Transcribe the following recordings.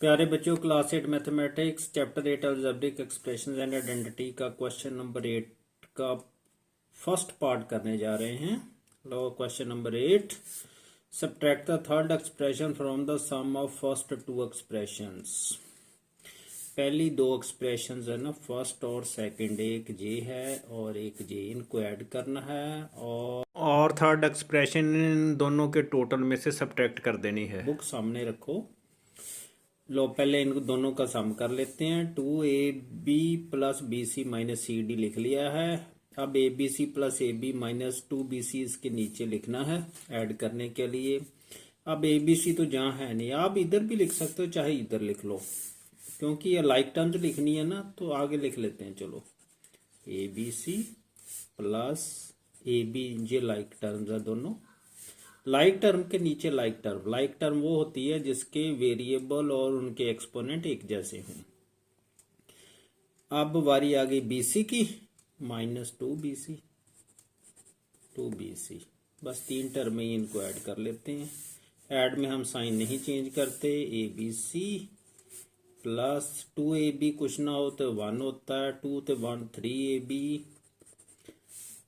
प्यारे बच्चों, class 8 mathematics chapter 8 algebraic expressions and identity का क्वेश्चन नंबर 8 का फर्स्ट पार्ट करने जा रहे हैं। लो question number 8, subtract the third expression from the sum of first two expressions. पहली दो एक्सप्रेशंस है ना, फर्स्ट और सेकंड, एक जे है और एक जे, इनको ऐड करना है और थर्ड एक्सप्रेशन इन दोनों के टोटल में से सब्ट्रैक्ट कर देनी है। बुक सामने रखो। लो पहले इन दोनों का सम कर लेते हैं। 2ab plus b c minus c d लिख लिया है। अब a b c plus a b minus 2bc इसके नीचे लिखना है ऐड करने के लिए। अब ए बी सी तो जहाँ है नहीं, आप इधर भी लिख सकते हो चाहे इधर लिख लो, क्योंकि ये लाइक टर्म्स लिखनी है ना, तो आगे लिख लेते हैं। चलो a b c plus a b, ये लाइक टर्म्स है दोनों। लाइक टर्म के नीचे लाइक टर्म वो होती है जिसके वेरिएबल और उनके एक्सपोनेंट एक जैसे हों। अब बारी आ गई बीसी की, माइनस 2bc, बस तीन टर्म ही इनको ऐड कर लेते हैं। ऐड में हम साइन नहीं चेंज करते। ए बी सी प्लस 2ab, कुछ ना हो तो 1 होता है, 2 तो 1, 3ab,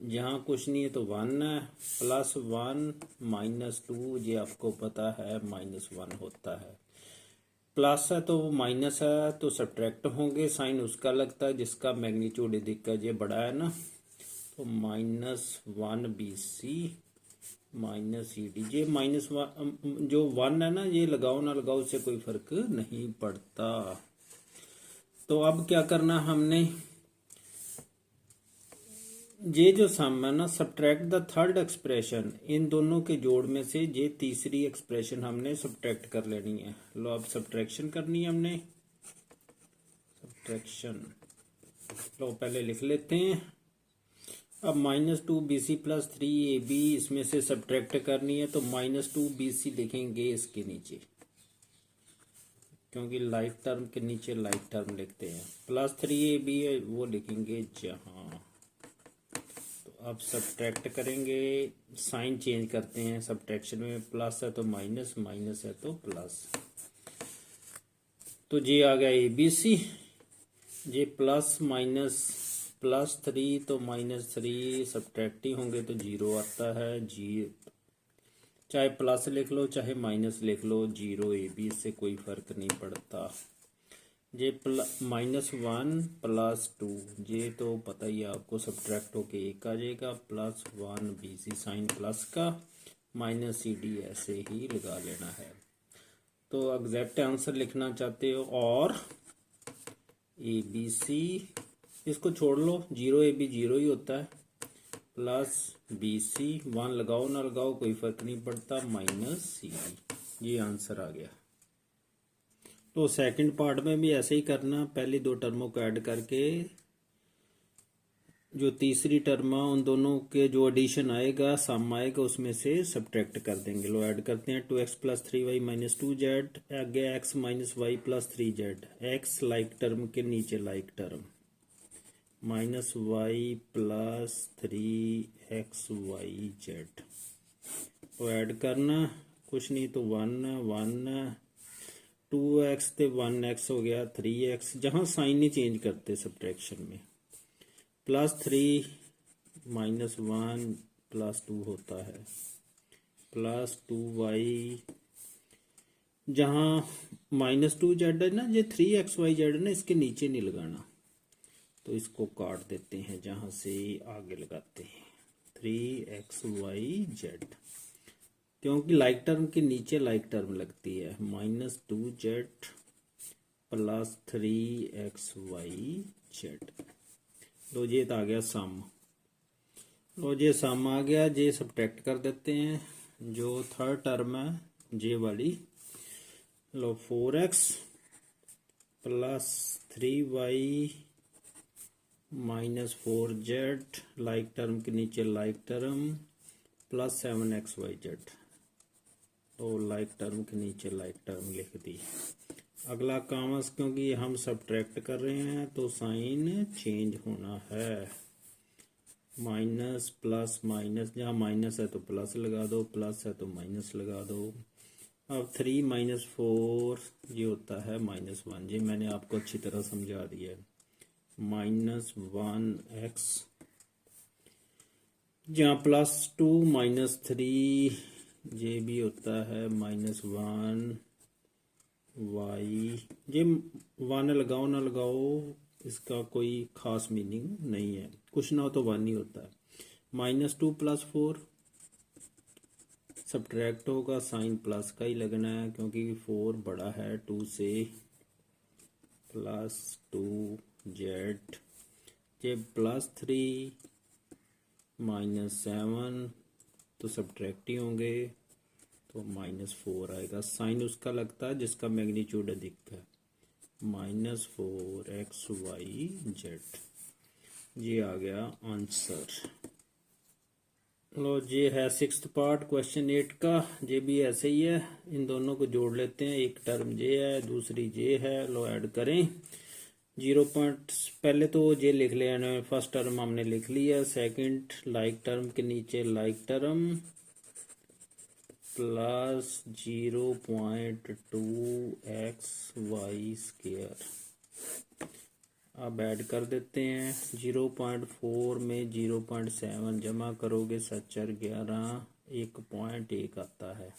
जहाँ कुछ नहीं है तो 1 है, प्लस 1 माइनस 2, ये आपको पता है -1 होता है। प्लस है तो माइनस है तो सब्ट्रैक्ट होंगे, साइन उसका लगता है जिसका मैग्नीट्यूड का ये बड़ा है ना, तो -1bc माइनस सी डी। ये -1 जो 1 है ना, ये लगाओ ना लगाओ उससे कोई फर्क नहीं पड़ता। तो अब क्या करना हमने, ये जो सम है ना, सब्ट्रैक्ट द थर्ड एक्सप्रेशन, इन दोनों के जोड़ में से ये तीसरी एक्सप्रेशन हमने सब्ट्रैक्ट कर लेनी है। लो अब सब्ट्रैक्शन करनी है हमने, सब्ट्रैक्शन। लो पहले लिख लेते हैं। अब -2bc प्लस 3ab इसमें से सब्ट्रैक्ट करनी है, तो -2bc लिखेंगे इसके नीचे, क्योंकि लाइक टर्म के नीचे लाइक टर्म लिखते हैं। प्लस 3ab वो लिखेंगे जहाँ। अब सब्ट्रैक्ट करेंगे, साइन चेंज करते हैं सब्ट्रैक्शन में, प्लस है तो माइनस, माइनस है तो प्लस। तो ये आ गया ए बी सी, ये प्लस माइनस प्लस 3 तो -3, सब्ट्रैक्ट ही होंगे तो 0 आता है। जी चाहे प्लस लिख लो चाहे माइनस लिख लो, 0 ए बी से कोई फर्क नहीं पड़ता। ये -1 प्लस 2, ये तो पता ही है आपको, सब्ट्रैक्ट होके एक आ जाएगा, प्लस 1bc, साइन प्लस का, माइनस सी डी ऐसे ही लगा लेना है। तो एग्जैक्ट आंसर लिखना चाहते हो और ए बी सी, इसको छोड़ लो, 0ab 0 ही होता है, प्लस बी सी, 1 लगाओ ना लगाओ कोई फर्क नहीं पड़ता, माइनस सी डी। ये आंसर आ गया। तो सेकंड पार्ट में भी ऐसे ही करना, पहली दो टर्मों को ऐड करके जो तीसरी टर्म है उन दोनों के जो एडिशन आएगा, सम आएगा, उसमें से सब्ट्रैक्ट कर देंगे। लो ऐड करते हैं। 2x plus 3y minus 2z, आगे x minus y plus 3z, x like term के नीचे like term, minus y plus 3xyz। तो ऐड करना, कुछ नहीं तो 1 2x ते 1x हो गया 3x, जहाँ साइन नहीं चेंज करते सब्ट्रैक्शन में, प्लस 3 -1 प्लस 2 होता है, प्लस 2y, जहाँ -2z है ना, ये 3xyz है ना, इसके नीचे नहीं लगाना, तो इसको काट देते हैं, जहाँ से आगे लगाते हैं 3xyz, क्योंकि लाइक टर्म के नीचे लाइक टर्म लगती है। -2z plus 3xyz। लो ये तो आ गया सम। लो ये सम आ गया, ये सब्ट्रैक्ट कर देते हैं। जो थर्ड टर्म है जे वाली, लो 4x plus 3y minus 4z, like term के नीचे लाइक टर्म, प्लस 7xyz, तो लाइक टर्म के नीचे लाइक टर्म लिख दी। अगला काम, क्योंकि हम सब्ट्रैक्ट कर रहे हैं तो साइन चेंज होना है, माइनस प्लस माइनस, जहाँ माइनस है तो प्लस लगा दो, प्लस है तो माइनस लगा दो, अब 3 माइनस 4 ये होता है -1। जी मैंने आपको अच्छी तरह समझा दिया है। -1x जहाँ +2 -3 ये भी होता है -1 y। ये 1 लगाओ ना लगाओ इसका कोई खास मीनिंग नहीं है, कुछ ना हो तो 1 ही होता है। -2 + 4 सब्ट्रैक्ट होगा, साइन प्लस का ही लगना है क्योंकि 4 बड़ा है 2 से। +2z ये +3 -7 तो सब्ट्रैक्ट ही होंगे तो -4 आएगा। साइन उसका लगता है जिसका मैग्नीट्यूड अधिक है। -4xyz ये आ गया आंसर। लो ये है 6th पार्ट क्वेश्चन 8 का। ये भी ऐसे ही है, इन दोनों को जोड़ लेते हैं। एक टर्म जे है दूसरी जे है, लो ऐड करें। 0 पॉइंट पहले तो जे लिख लिया, फर्स्ट टर्म हमने लिख लिया। सेकंड लाइक टर्म के नीचे लाइक टर्म प्लस 0.2xy²। अब ऐड कर देते हैं। 0.4 में 0.7 जमा करोगे 7×4 = 1.1 आता है।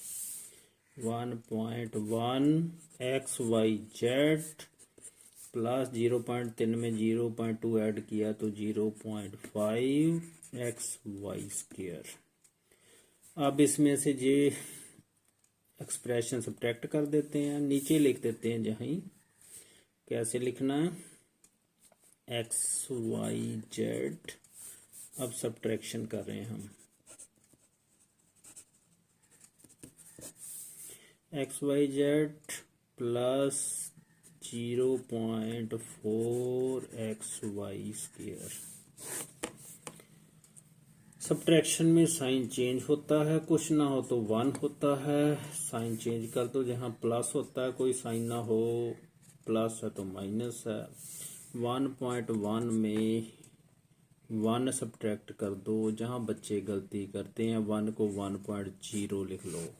1.1 xyz प्लस 0.3 में 0.2 ऐड किया तो 0.5 xy²। अब इसमें से ये एक्सप्रेशन सब्ट्रैक्ट कर देते हैं, नीचे लिख देते हैं जहाँ। कैसे लिखना है, xyz। अब सब्ट्रैक्शन कर रहे हैं हम। xyz plus 0.4 xy²। सब्ट्रैक्शन में साइन चेंज होता है, कुछ ना हो तो 1 होता है। साइन चेंज कर दो, जहाँ प्लस होता है कोई साइन ना हो, प्लस है तो माइनस है। 1.1 में 1 सब्ट्रैक्ट कर दो, जहाँ बच्चे गलती करते हैं 1 को 1.0 लिख लो।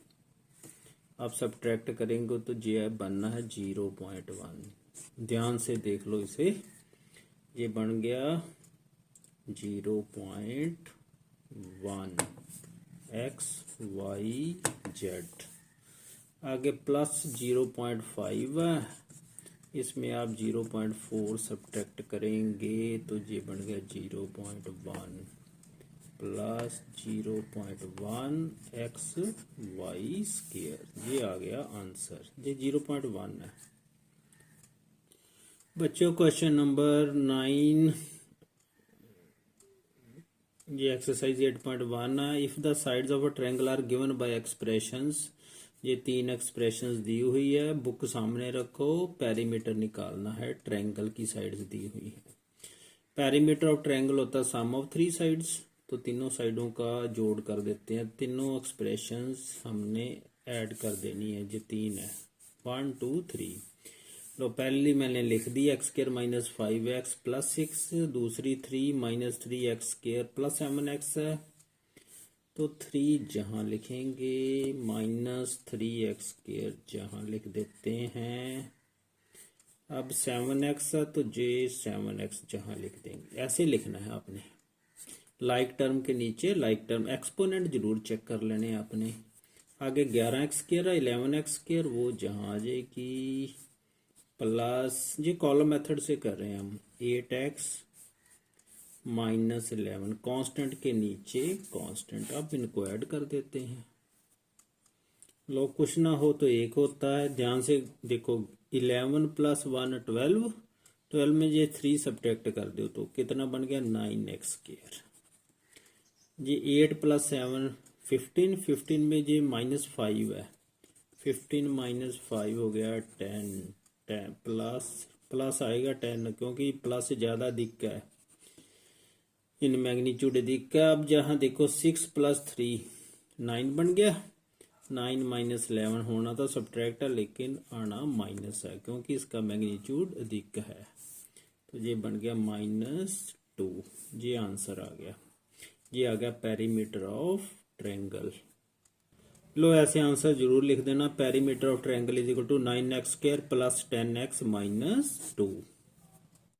अब सब्ट्रैक्ट करेंगे तो जे बनना है 0.1। ध्यान से देख लो इसे, ये बन गया 0.1 xyz। आगे प्लस 0.5 है, इसमें आप 0.4 सब्ट्रैक्ट करेंगे तो ये बन गया 0.1 प्लस 0.1 xy²। ये आ गया आंसर, ये 0.1 है। बच्चों क्वेश्चन नंबर 9, ये एक्सरसाइज 8.1 है। If the sides of a triangle are given by expressions, ये 3 एक्सप्रेशंस दी हुई है। बुक सामने रखो, पेरीमीटर निकालना है, ट्रायंगल की साइड्स दी हुई है। पेरीमीटर ऑफ ट्रायंगल होता है सम ऑफ 3 साइड्स, तो तीनों साइडों का जोड़ कर देते हैं। तीनों एक्सप्रेशंस हमने ऐड कर देनी है, जो 3 है 1 2 3। तो पहली मैंने लिख दी x² - 5x + 6, दूसरी 3 - 3x² + 7x है। तो 3 जहाँ लिखेंगे -3x² जहाँ लिख देते हैं। अब 7x है तो जे 7x जहाँ लिख देंगे। ऐसे लिखना है आपने, लाइक टर्म के नीचे लाइक टर्म। एक्सपोनेंट जरूर चेक कर लेने आपने। आगे 11x² 11x², वो जहाँ आ जाएगी प्लस, ये कॉलम मेथड से कर रहे हैं हम, 8x - 11 कांस्टेंट के नीचे कांस्टेंट। अब इनको ऐड कर देते हैं। लो कुछ ना हो तो 1 होता है। ध्यान से देखो, 11 + 1 12, 12 में ये 3 सब्ट्रैक्ट कर दो तो कितना बन गया 9x²। ये 8 + 7 15, 15 में ये -5 है, 15 - 5 हो गया 10 प्लस आएगा 10 क्योंकि प्लस से ज़्यादा अधिक है, इन मैग्नीट्यूड अधिक है। अब जहाँ देखो 6 + 3 9 बन गया। 9 - 11 होना था सब्ट्रैक्ट, लेकिन आना माइनस है क्योंकि इसका मैग्नीट्यूड अधिक है। तो ये बन गया -2। ये आंसर आ गया, ये आ गया पेरीमीटर ऑफ ट्रायंगल। लो ऐसे आंसर जरूर लिख देना। Perimeter of triangle is equal to 9x² plus 10x minus 2।